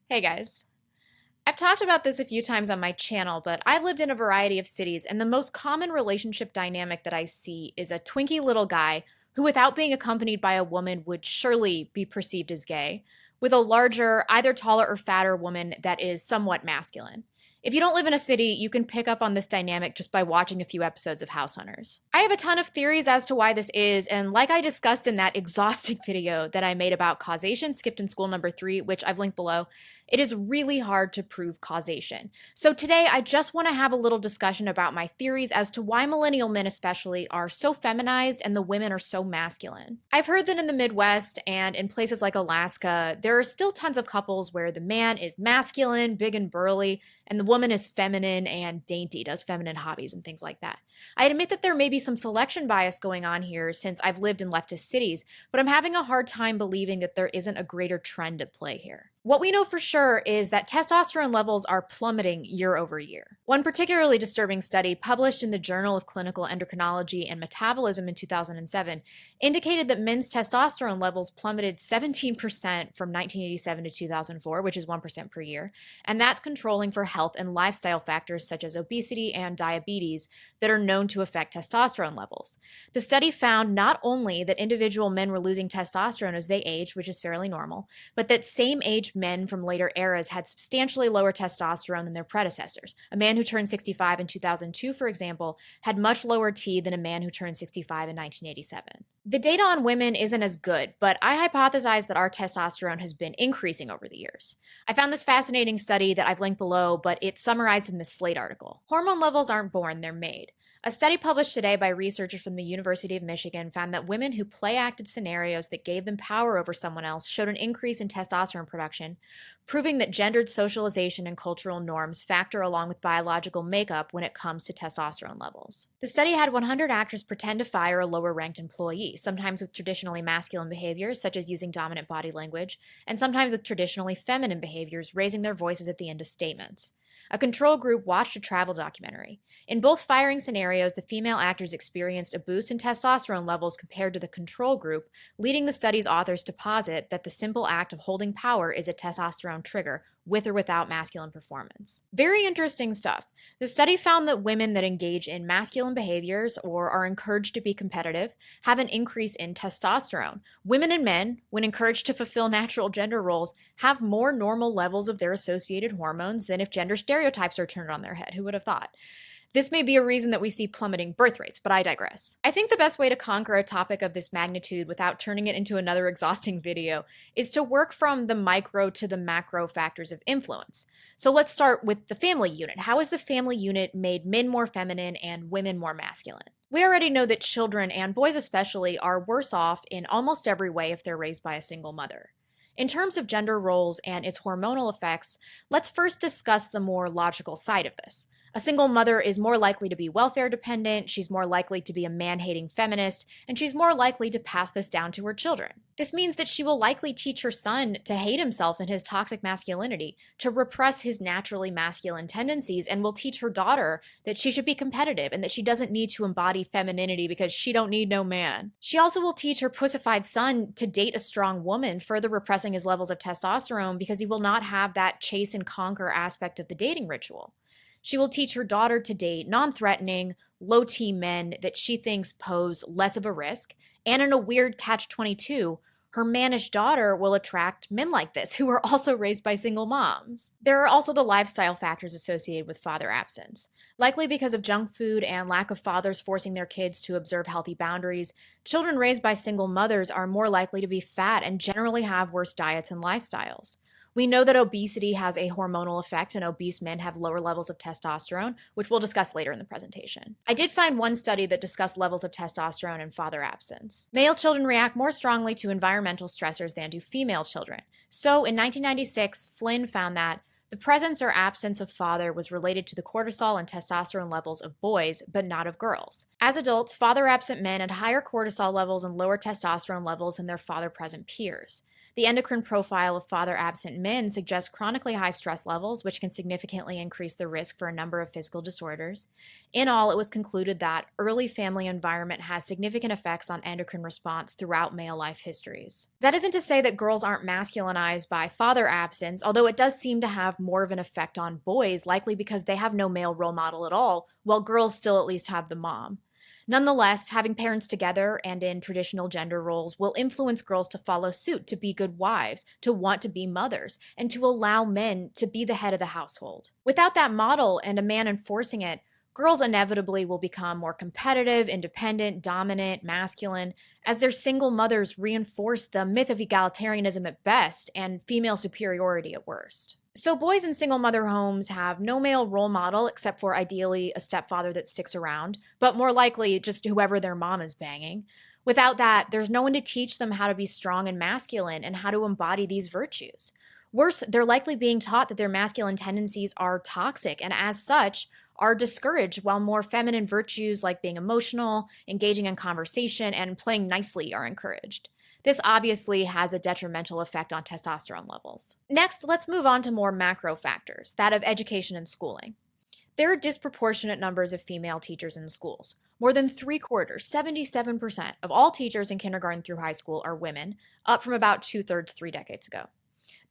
Hey guys. I've talked about this a few times on my channel, but I've lived in a variety of cities, and the most common relationship dynamic that I see is a twinky little guy who, without being accompanied by a woman, would surely be perceived as gay, with a larger, either taller or fatter woman that is somewhat masculine. If you don't live in a city, you can pick up on this dynamic just by watching a few episodes of House Hunters. I have a ton of theories as to why this is, and like I discussed in that exhausting video that I made about causation, skipped in school number 3, which I've linked below, it is really hard to prove causation. So today, I just want to have a little discussion about my theories as to why millennial men especially are so feminized and the women are so masculine. I've heard that in the Midwest and in places like Alaska, there are still tons of couples where the man is masculine, big and burly, and the woman is feminine and dainty, does feminine hobbies and things like that. I admit that there may be some selection bias going on here since I've lived in leftist cities, but I'm having a hard time believing that there isn't a greater trend at play here. What we know for sure is that testosterone levels are plummeting year over year. One particularly disturbing study published in the Journal of Clinical Endocrinology and Metabolism in 2007 indicated that men's testosterone levels plummeted 17% from 1987 to 2004, which is 1% per year, and that's controlling for health and lifestyle factors such as obesity and diabetes that are known to affect testosterone levels. The study found not only that individual men were losing testosterone as they aged, which is fairly normal, but that same-aged men from later eras had substantially lower testosterone than their predecessors. A man who turned 65 in 2002, for example, had much lower T than a man who turned 65 in 1987. The data on women isn't as good, but I hypothesize that our testosterone has been increasing over the years. I found this fascinating study that I've linked below, but it's summarized in this Slate article. Hormone levels aren't born, they're made. A study published today by researchers from the University of Michigan found that women who play-acted scenarios that gave them power over someone else showed an increase in testosterone production, proving that gendered socialization and cultural norms factor along with biological makeup when it comes to testosterone levels. The study had 100 actors pretend to fire a lower-ranked employee, sometimes with traditionally masculine behaviors, such as using dominant body language, and sometimes with traditionally feminine behaviors, raising their voices at the end of statements. A control group watched a travel documentary. In both firing scenarios, the female actors experienced a boost in testosterone levels compared to the control group, leading the study's authors to posit that the simple act of holding power is a testosterone trigger, with or without masculine performance. Very interesting stuff. The study found that women that engage in masculine behaviors or are encouraged to be competitive have an increase in testosterone. Women and men, when encouraged to fulfill natural gender roles, have more normal levels of their associated hormones than if gender stereotypes are turned on their head. Who would have thought? This may be a reason that we see plummeting birth rates, but I digress. I think the best way to conquer a topic of this magnitude without turning it into another exhausting video is to work from the micro to the macro factors of influence. So let's start with the family unit. How has the family unit made men more feminine and women more masculine? We already know that children, and boys especially, are worse off in almost every way if they're raised by a single mother. In terms of gender roles and its hormonal effects, let's first discuss the more logical side of this. A single mother is more likely to be welfare dependent, she's more likely to be a man-hating feminist, and she's more likely to pass this down to her children. This means that she will likely teach her son to hate himself and his toxic masculinity, to repress his naturally masculine tendencies, and will teach her daughter that she should be competitive and that she doesn't need to embody femininity because she don't need no man. She also will teach her pussified son to date a strong woman, further repressing his levels of testosterone because he will not have that chase and conquer aspect of the dating ritual. She will teach her daughter to date non-threatening, low-T men that she thinks pose less of a risk, and in a weird catch-22, her mannish daughter will attract men like this, who are also raised by single moms. There are also the lifestyle factors associated with father absence. Likely because of junk food and lack of fathers forcing their kids to observe healthy boundaries, children raised by single mothers are more likely to be fat and generally have worse diets and lifestyles. We know that obesity has a hormonal effect and obese men have lower levels of testosterone, which we'll discuss later in the presentation. I did find one study that discussed levels of testosterone in father absence. Male children react more strongly to environmental stressors than do female children. So in 1996, Flynn found that the presence or absence of father was related to the cortisol and testosterone levels of boys, but not of girls. As adults, father-absent men had higher cortisol levels and lower testosterone levels than their father-present peers. The endocrine profile of father-absent men suggests chronically high stress levels, which can significantly increase the risk for a number of physical disorders. In all, it was concluded that early family environment has significant effects on endocrine response throughout male life histories. That isn't to say that girls aren't masculinized by father absence, although it does seem to have more of an effect on boys, likely because they have no male role model at all, while girls still at least have the mom. Nonetheless, having parents together and in traditional gender roles will influence girls to follow suit, to be good wives, to want to be mothers, and to allow men to be the head of the household. Without that model and a man enforcing it, girls inevitably will become more competitive, independent, dominant, masculine, as their single mothers reinforce the myth of egalitarianism at best and female superiority at worst. So boys in single mother homes have no male role model except for ideally a stepfather that sticks around, but more likely just whoever their mom is banging. Without that, there's no one to teach them how to be strong and masculine and how to embody these virtues. Worse, they're likely being taught that their masculine tendencies are toxic and as such are discouraged, while more feminine virtues like being emotional, engaging in conversation, and playing nicely are encouraged. This obviously has a detrimental effect on testosterone levels. Next, let's move on to more macro factors, that of education and schooling. There are disproportionate numbers of female teachers in schools. More than 3/4, 77% of all teachers in kindergarten through high school are women, up from about 2/3 3 decades ago.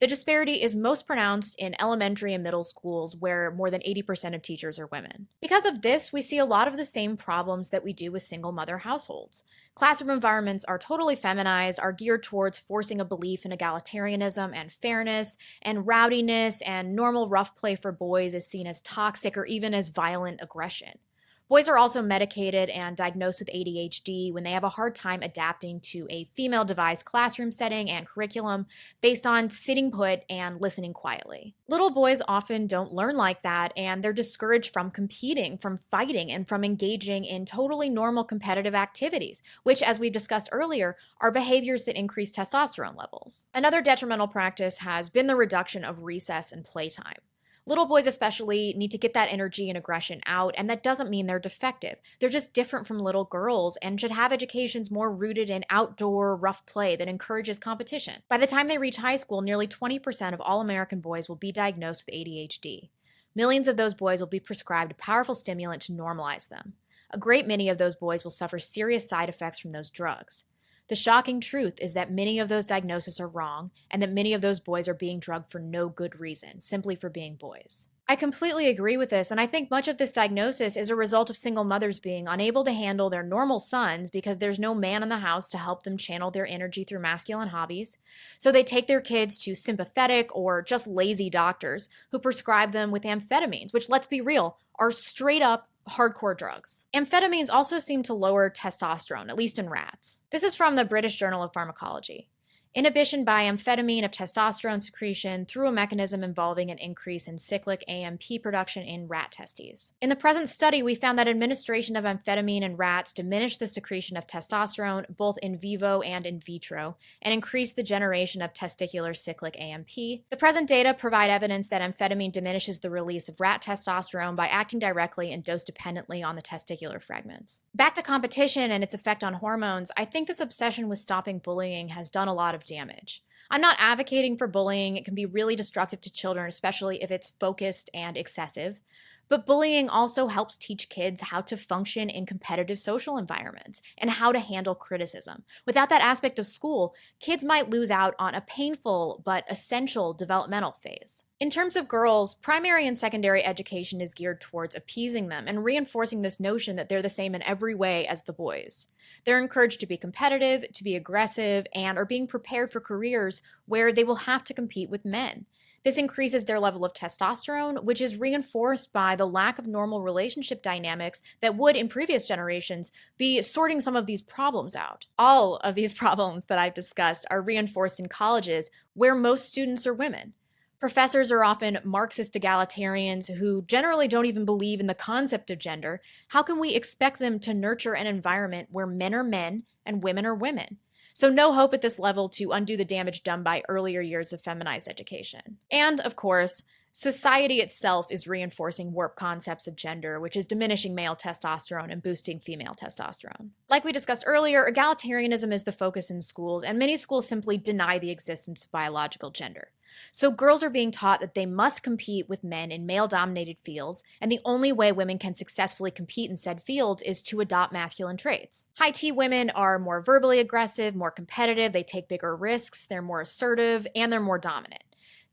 The disparity is most pronounced in elementary and middle schools, where more than 80% of teachers are women. Because of this, we see a lot of the same problems that we do with single mother households. Classroom environments are totally feminized, are geared towards forcing a belief in egalitarianism and fairness, and rowdiness and normal rough play for boys is seen as toxic or even as violent aggression. Boys are also medicated and diagnosed with ADHD when they have a hard time adapting to a female-devised classroom setting and curriculum based on sitting put and listening quietly. Little boys often don't learn like that, and they're discouraged from competing, from fighting, and from engaging in totally normal competitive activities, which, as we've discussed earlier, are behaviors that increase testosterone levels. Another detrimental practice has been the reduction of recess and playtime. Little boys especially need to get that energy and aggression out, and that doesn't mean they're defective. They're just different from little girls and should have educations more rooted in outdoor, rough play that encourages competition. By the time they reach high school, nearly 20% of all American boys will be diagnosed with ADHD. Millions of those boys will be prescribed a powerful stimulant to normalize them. A great many of those boys will suffer serious side effects from those drugs. The shocking truth is that many of those diagnoses are wrong, and that many of those boys are being drugged for no good reason, simply for being boys. I completely agree with this, and I think much of this diagnosis is a result of single mothers being unable to handle their normal sons because there's no man in the house to help them channel their energy through masculine hobbies. So they take their kids to sympathetic or just lazy doctors who prescribe them with amphetamines, which, let's be real, are straight up hardcore drugs. Amphetamines also seem to lower testosterone, at least in rats. This is from the British Journal of Pharmacology. Inhibition by amphetamine of testosterone secretion through a mechanism involving an increase in cyclic AMP production in rat testes. In the present study, we found that administration of amphetamine in rats diminished the secretion of testosterone both in vivo and in vitro, and increased the generation of testicular cyclic AMP. The present data provide evidence that amphetamine diminishes the release of rat testosterone by acting directly and dose-dependently on the testicular fragments. Back to competition and its effect on hormones, I think this obsession with stopping bullying has done a lot of damage. I'm not advocating for bullying. It can be really destructive to children, especially if it's focused and excessive. But bullying also helps teach kids how to function in competitive social environments and how to handle criticism. Without that aspect of school, kids might lose out on a painful but essential developmental phase. In terms of girls, primary and secondary education is geared towards appeasing them and reinforcing this notion that they're the same in every way as the boys. They're encouraged to be competitive, to be aggressive, and are being prepared for careers where they will have to compete with men. This increases their level of testosterone, which is reinforced by the lack of normal relationship dynamics that would, in previous generations, be sorting some of these problems out. All of these problems that I've discussed are reinforced in colleges, where most students are women. Professors are often Marxist egalitarians who generally don't even believe in the concept of gender. How can we expect them to nurture an environment where men are men and women are women? So no hope at this level to undo the damage done by earlier years of feminized education. And, of course, Society itself is reinforcing warped concepts of gender, which is diminishing male testosterone and boosting female testosterone. Like we discussed earlier, egalitarianism is the focus in schools, and many schools simply deny the existence of biological gender. So girls are being taught that they must compete with men in male-dominated fields, and the only way women can successfully compete in said fields is to adopt masculine traits. High T women are more verbally aggressive, more competitive, they take bigger risks, they're more assertive, and they're more dominant.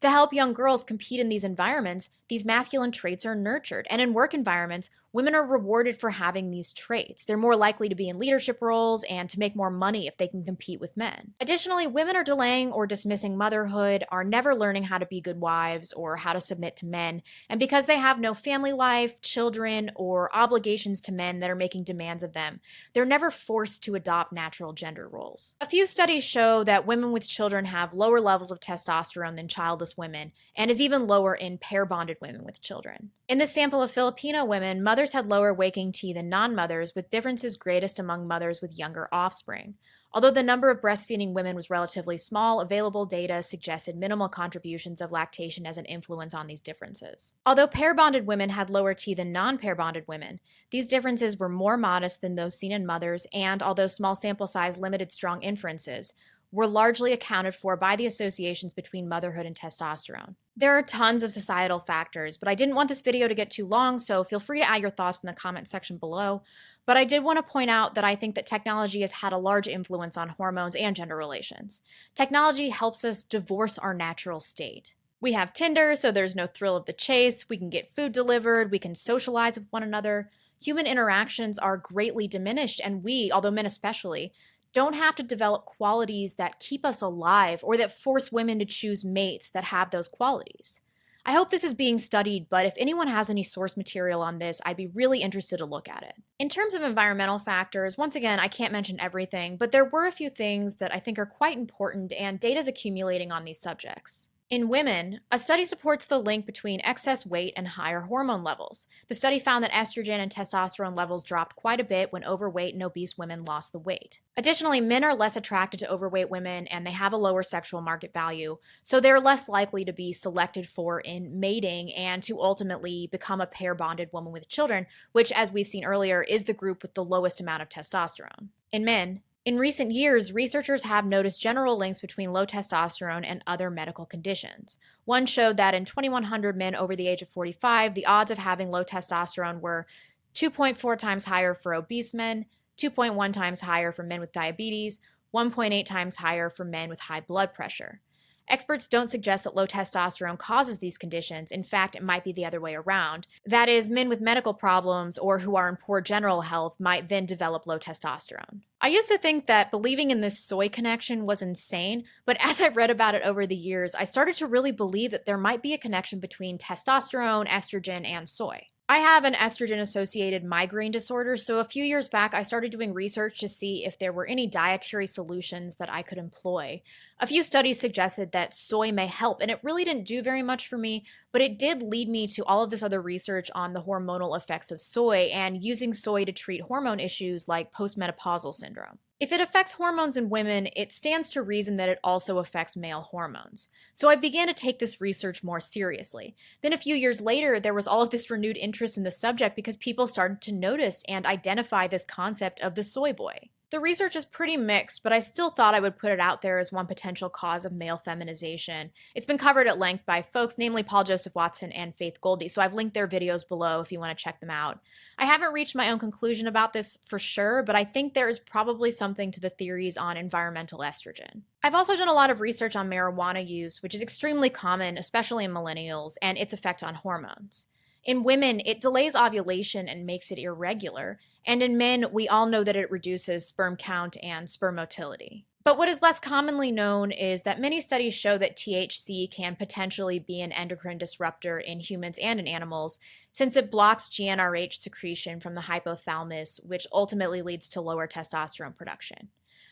To help young girls compete in these environments, these masculine traits are nurtured, and in work environments, women are rewarded for having these traits. They're more likely to be in leadership roles and to make more money if they can compete with men. Additionally, women are delaying or dismissing motherhood, are never learning how to be good wives or how to submit to men, and because they have no family life, children, or obligations to men that are making demands of them, they're never forced to adopt natural gender roles. A few studies show that women with children have lower levels of testosterone than childless women, and is even lower in pair-bonded women with children. In this sample of Filipino women, mothers had lower waking T than non-mothers, with differences greatest among mothers with younger offspring. Although the number of breastfeeding women was relatively small, available data suggested minimal contributions of lactation as an influence on these differences. Although pair-bonded women had lower T than non-pair-bonded women, these differences were more modest than those seen in mothers, and although small sample size limited strong inferences, were largely accounted for by the associations between motherhood and testosterone. There are tons of societal factors, but I didn't want this video to get too long, so feel free to add your thoughts in the comment section below. But I did want to point out that I think that technology has had a large influence on hormones and gender relations. Technology helps us divorce our natural state. We have Tinder, so there's no thrill of the chase, we can get food delivered, we can socialize with one another. Human interactions are greatly diminished, and we, although men especially, don't have to develop qualities that keep us alive or that force women to choose mates that have those qualities. I hope this is being studied, but if anyone has any source material on this, I'd be really interested to look at it. In terms of environmental factors, once again, I can't mention everything, but there were a few things that I think are quite important, and data's accumulating on these subjects. In women, a study supports the link between excess weight and higher hormone levels. The study found that estrogen and testosterone levels dropped quite a bit when overweight and obese women lost the weight. Additionally, men are less attracted to overweight women and they have a lower sexual market value, so they're less likely to be selected for in mating and to ultimately become a pair-bonded woman with children, which, as we've seen earlier, is the group with the lowest amount of testosterone. In men, in recent years, researchers have noticed general links between low testosterone and other medical conditions. One showed that in 2,100 men over the age of 45, the odds of having low testosterone were 2.4 times higher for obese men, 2.1 times higher for men with diabetes, 1.8 times higher for men with high blood pressure. Experts don't suggest that low testosterone causes these conditions. In fact, it might be the other way around. That is, men with medical problems or who are in poor general health might then develop low testosterone. I used to think that believing in this soy connection was insane, but as I read about it over the years, I started to really believe that there might be a connection between testosterone, estrogen, and soy. I have an estrogen-associated migraine disorder, so a few years back I started doing research to see if there were any dietary solutions that I could employ. A few studies suggested that soy may help, and it really didn't do very much for me, but it did lead me to all of this other research on the hormonal effects of soy and using soy to treat hormone issues like postmenopausal syndrome. If it affects hormones in women, it stands to reason that it also affects male hormones. So I began to take this research more seriously. Then a few years later, there was all of this renewed interest in the subject because people started to notice and identify this concept of the soy boy. The research is pretty mixed, but I still thought I would put it out there as one potential cause of male feminization. It's been covered at length by folks, namely Paul Joseph Watson and Faith Goldie, so I've linked their videos below if you want to check them out. I haven't reached my own conclusion about this for sure, but I think there is probably something to the theories on environmental estrogen. I've also done a lot of research on marijuana use, which is extremely common, especially in millennials, and its effect on hormones. In women, it delays ovulation and makes it irregular, and in men, we all know that it reduces sperm count and sperm motility. But what is less commonly known is that many studies show that THC can potentially be an endocrine disruptor in humans and in animals, since it blocks GnRH secretion from the hypothalamus, which ultimately leads to lower testosterone production.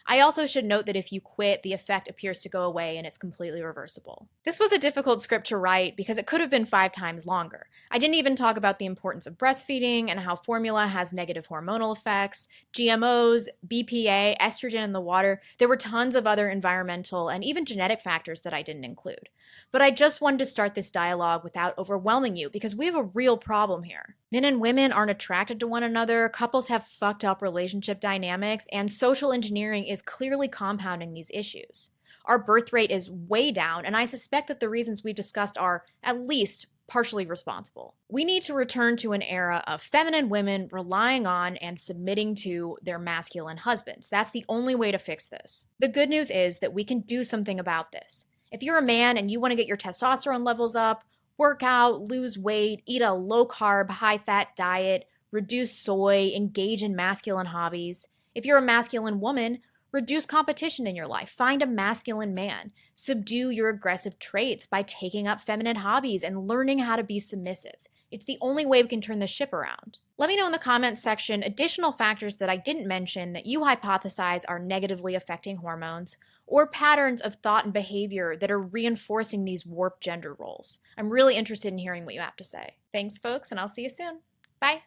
I also should note that if you quit, the effect appears to go away and it's completely reversible. This was a difficult script to write because it could have been 5 times longer. I didn't even talk about the importance of breastfeeding and how formula has negative hormonal effects, GMOs, BPA, estrogen in the water. There were tons of other environmental and even genetic factors that I didn't include. But I just wanted to start this dialogue without overwhelming you because we have a real problem here. Men and women aren't attracted to one another, couples have fucked up relationship dynamics, and social engineering is clearly compounding these issues. Our birth rate is way down, and I suspect that the reasons we've discussed are, at least, partially responsible. We need to return to an era of feminine women relying on and submitting to their masculine husbands. That's the only way to fix this. The good news is that we can do something about this. If you're a man and you want to get your testosterone levels up, work out, lose weight, eat a low-carb, high-fat diet, reduce soy, engage in masculine hobbies. If you're a masculine woman, reduce competition in your life. Find a masculine man. Subdue your aggressive traits by taking up feminine hobbies and learning how to be submissive. It's the only way we can turn the ship around. Let me know in the comments section additional factors that I didn't mention that you hypothesize are negatively affecting hormones, or patterns of thought and behavior that are reinforcing these warped gender roles. I'm really interested in hearing what you have to say. Thanks, folks, and I'll see you soon. Bye.